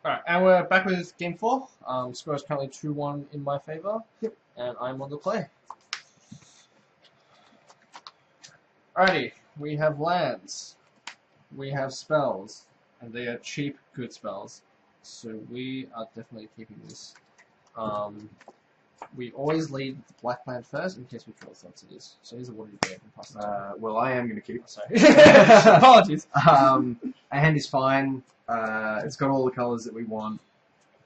Alright, and we're back with game 4. Score is currently 2-1 in my favour. Yep. And I'm on the play. Alrighty, we have lands. We have spells. And they are cheap, good spells. So we are definitely keeping this. We always lead with the black land first in case we draw subsidies. So here's a water you and pass it. Well, I am going to keep. Sorry. Apologies. Our hand is fine. It's got all the colours that we want.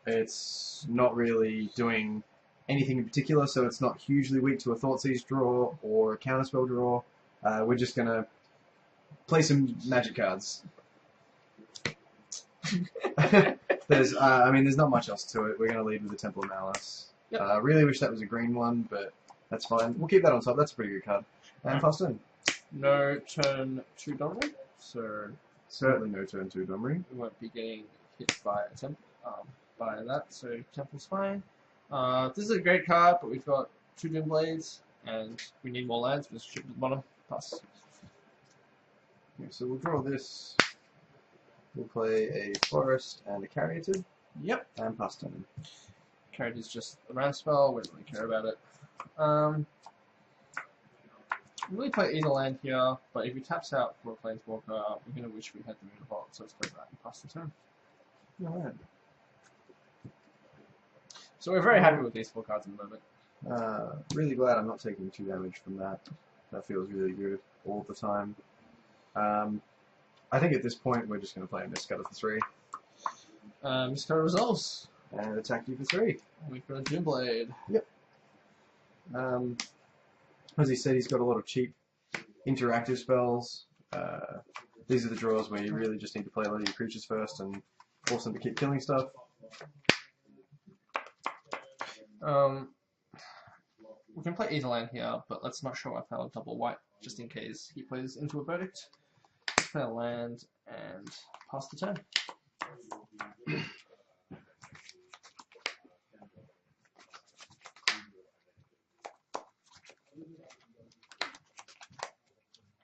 It's not really doing anything in particular, so it's not hugely weak to a Thoughtseize draw or a counterspell draw. We're just going to play some magic cards. There's not much else to it. We're going to lead with the Temple of Malice. Yep. Really wish that was a green one, but that's fine. We'll keep that on top. That's a pretty good card. And fast turn. No turn 2 dominant, so Certainly no turn 2 Domri. we won't be getting hit by a by that, so Temple's fine. This is a great card, but we've got 2 Doom Blades, and we need more lands, we'll just ship to the bottom. Pass. Okay, so we'll draw this. We'll play a Forest and a Caryatid, Yep. and pass turn. Carried is just a round spell, we don't really care about it. We really play either land here, but if he taps out for a Planeswalker, we're going to wish we had the Moon Vault, so let's play that and pass the turn. Alright. So we're very happy with these 4 cards at the moment. Really glad I'm not taking 2 damage from that. That feels really good all the time. I think at this point we're just going to play a Miscutter for 3. Miscutter resolves. And attack you for 3. We've got a Doom Blade. Yep. As he said, he's got a lot of cheap interactive spells. These are the draws where you really just need to play a lot of your creatures first and force them to keep killing stuff. We can play either land here, but let's not show our pile of double white, just in case he plays into a verdict. Let's play a land and pass the turn.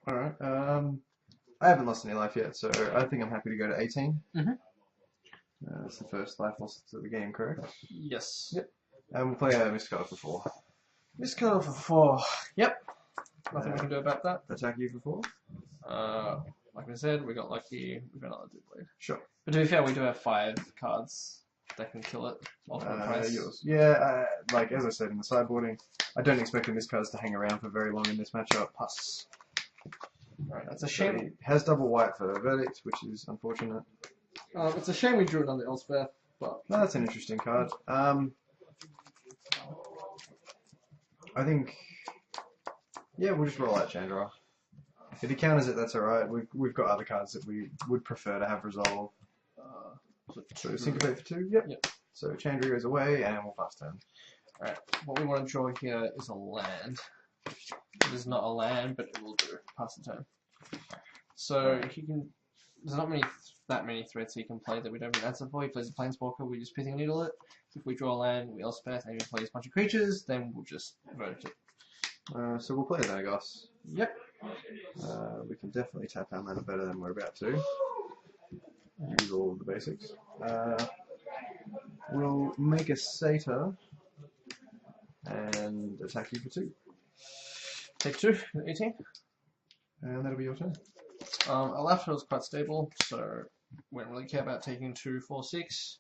Alright, I haven't lost any life yet, so I think I'm happy to go to 18. Mm-hmm. That's the first life loss to the game, correct? Yes. Yep. And we'll play a Miscutter for 4. Miscutter for 4. Yep. Nothing we can do about that. Attack you for 4? Like I said, we got lucky. We've got another Doom Blade. Sure. But to be fair, we do have 5 cards that can kill it. Multiple price. Yours. Yeah, like as I said in the sideboarding, I don't expect the Miscutters to hang around for very long in this matchup. Pass. Right, that's a So shame. he has double white for a verdict, which is unfortunate. It's a shame we drew it on the Elspeth, but No, that's an interesting card. I think, yeah, we'll just roll out Chandra. If he counters it, that's alright. We've got other cards that we would prefer to have resolve. So Syncopate for 2, yep. So Chandra goes away, and we'll fast turn. alright, what we want to draw here is a land. It is not a land, but it will do. Pass the turn. So he can. There's not that many threats he can play that we don't have an answer for. He plays a Planeswalker, we just Pithing Needle it. If we draw a land, we Elspeth, and he plays a bunch of creatures, then we'll just verdict it. So we'll play a Nagos. Yep. We can definitely tap our mana better than we're about to. Use all of the basics. We'll make a Satyr and attack you for 2. Take 2, 18. And that'll be your turn. Our left field is quite stable, so we don't really care about taking 2, 4, 6.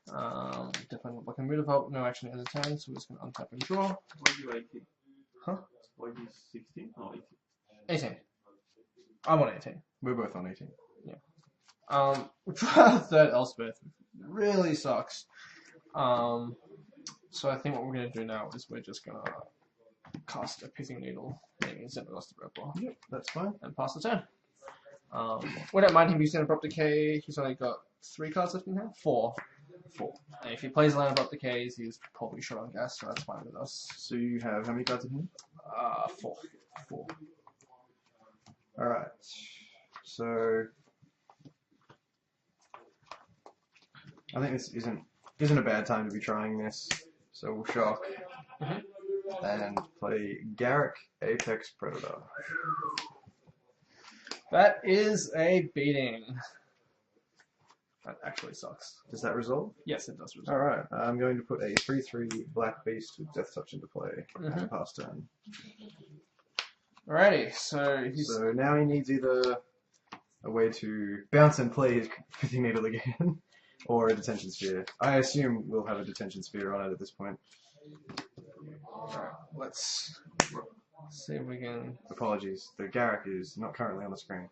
Definitely not blocking Mutavault, no action as a turn, so we're just going to untap and draw. Why you 18? Huh? Why you 16 or 18. I'm on 18. We're both on 18. We draw a third Elspeth. Really sucks. So I think what we're going to do now is we're just going to cast a Pithing Needle, maybe instead of the Red Ball, Yep, that's fine. and pass the turn. We don't mind him using Abrupt Decay. He's only got 3 cards left in hand? 4. 4. And if he plays land Abrupt Decays, he's probably short on gas, so that's fine with us. So you have how many cards in here? 4. 4. Alright. So I think this isn't a bad time to be trying this. So we'll shock. And play Garrick Apex Predator. That is a beating. That actually sucks. Does that resolve? Yes, it does resolve. Alright, I'm going to put a 3/3 Black Beast with Death Touch into play on the pass turn. Alrighty, so he's... So now he needs either a way to bounce and play his Pithing Needle again, or a Detention Sphere. I assume we'll have a Detention Sphere on it at this point. Alright, let's see if we can... Apologies, the Garrick is not currently on the screen.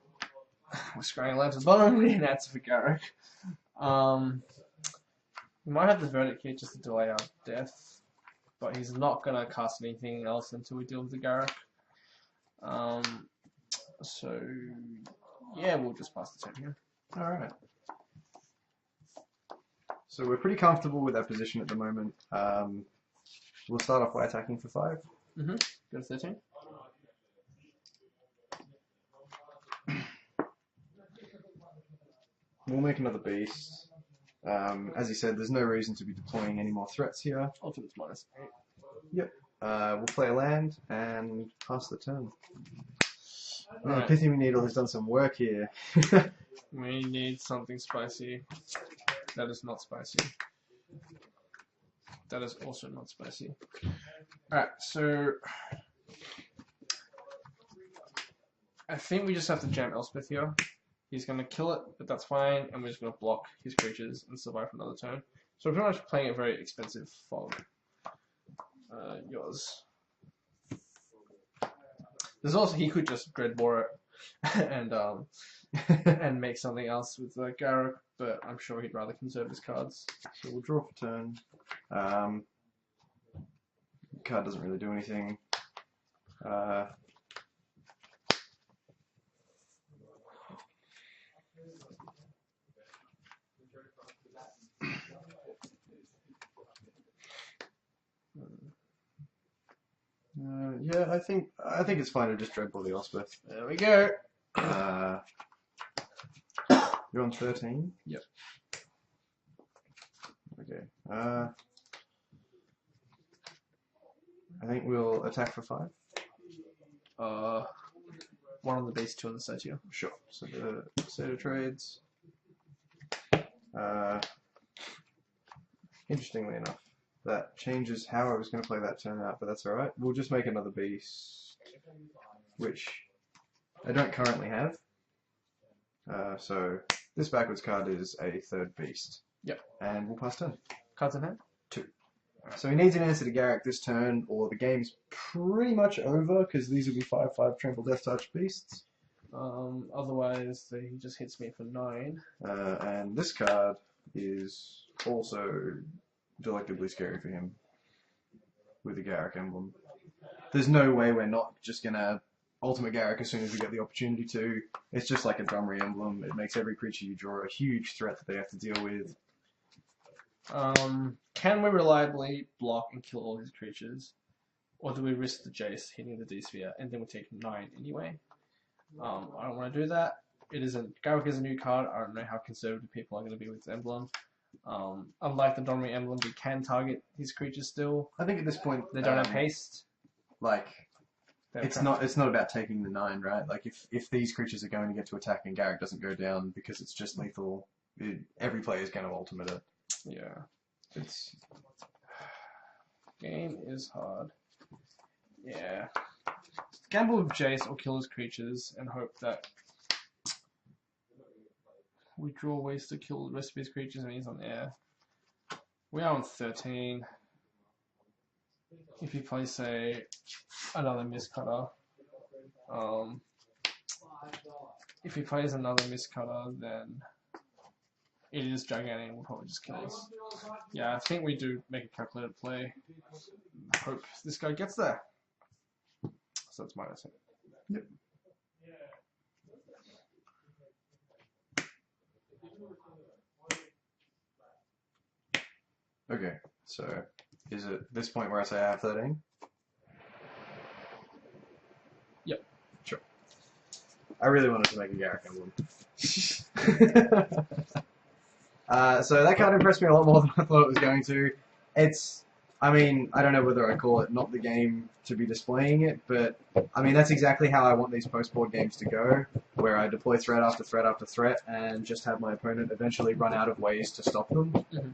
We're scrolling left to the bottom, we need an answer for Garrick. We might have the verdict here just to delay our death, but he's not going to cast anything else until we deal with the Garrick. So, yeah, we'll just pass the turn here. Alright. So we're pretty comfortable with our position at the moment. We'll start off by attacking for 5. Go to 13. We'll make another beast. As you said, there's no reason to be deploying any more threats here. Ultimate's minus 8. Yep. We'll play a land and pass the turn. Right. Pithing Needle has done some work here. We need something spicy. That is not spicy. That is also not spicy. Alright, so... I think we just have to jam Elspeth here. He's going to kill it, but that's fine, and we're just going to block his creatures and survive for another turn. So we're pretty much playing a very expensive fog. Yours. There's also, he could just Dreadbore it and and make something else with Garrick, but I'm sure he'd rather conserve his cards. So we'll draw for turn. Card doesn't really do anything. Yeah, I think it's fine to just Dreadbore the Elspeth. There we go. You're on 13? Yep. Okay. I think we'll attack for 5. One on the base, 2 on the side here. Sure. So the set of trades. Interestingly enough, that changes how I was going to play that turn out, but that's alright. We'll just make another beast, which I don't currently have. So this backwards card is a 3rd beast. Yep. And we'll pass turn. Cards in hand? 2. So he needs an answer to Garrick this turn, or the game's pretty much over, because these will be 5/5 Trample Death Touch beasts. Otherwise, he just hits me for 9. And this card is also delectably scary for him, with the Garrick emblem. There's no way we're not just going to Ultimate Garrick as soon as we get the opportunity to. It's just like a Drummery emblem. It makes every creature you draw a huge threat that they have to deal with. Can we reliably block and kill all his creatures? Or do we risk the Jace hitting the D-Sphere and then we take 9 anyway? I don't want to do that. Garrick is a new card. I don't know how conservative people are going to be with this emblem. Unlike the Drummery emblem, we can target his creatures still. I think at this point They don't have haste. Like, it's not about taking the 9, right? Like, if these creatures are going to get to attack and Garrick doesn't go down because it's just lethal, every player is going to ultimate it. Yeah. It's Game is hard. Yeah. Gamble with Jace or kill his creatures and hope that we draw ways to kill the rest of his creatures and he's on air. We are on 13. If he plays, say, another Mistcutter, if he plays another Mistcutter, then it is gigantic and we'll probably just kill us. Yeah, I think we do make a calculated play. Hope this guy gets there. So it's minus 8. Yep. Okay, so is it this point where I say I have 13? Yep. Sure. I really wanted to make a Garrick emblem. So that card impressed me a lot more than I thought it was going to. It's I mean, I don't know whether I call it not the game to be displaying it, but I mean, that's exactly how I want these post-board games to go, where I deploy threat after threat after threat and just have my opponent eventually run out of ways to stop them. Mhm.